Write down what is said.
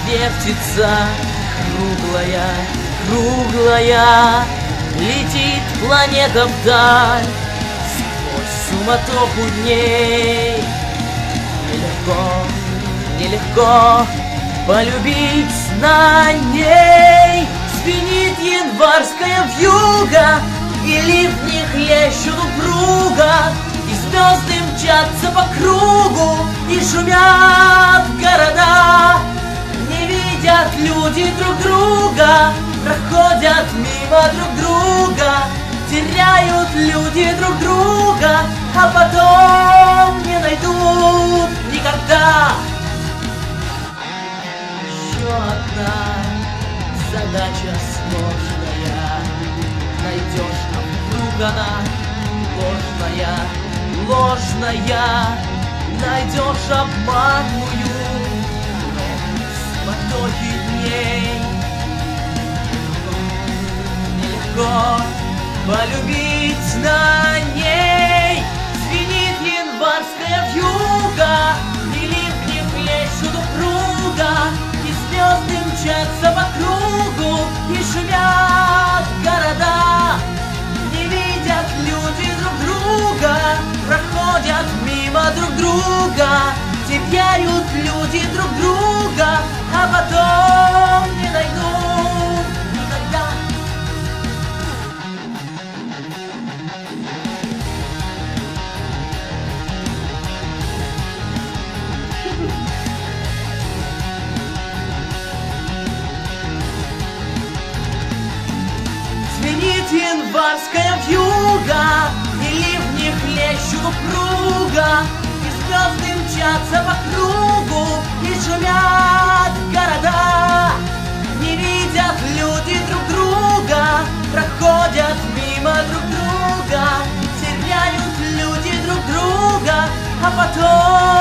вертится, круглая, круглая, летит планета вдаль сквозь суматоху дней. Нелегко, нелегко полюбить на ней. Звенит январская вьюга, и ливни хлещут упруго, и звезды мчатся по кругу, и шумят города. Не видят люди друг друга, проходят мимо друг друга, теряют люди друг друга, а потом не найдут никогда. Еще одна задача сложная, найдешь, а вдруг она ложная, ложная, найдешь обманную, но с потоки дней. Нелегко полюбить на ней. Звенит январская вьюга, и ливни хлещут упруго, и звезды мчатся по кругу, и шумят города. Не видят люди друг друга, проходят мимо друг друга, теряют люди друг друга, а потом не найдут никогда. Звенит январская вьюга, и ливни хлещут упруго, и звезды мчатся по кругу, и шумят города. Не видят люди друг друга, проходят мимо друг друга, теряют люди друг друга, а потом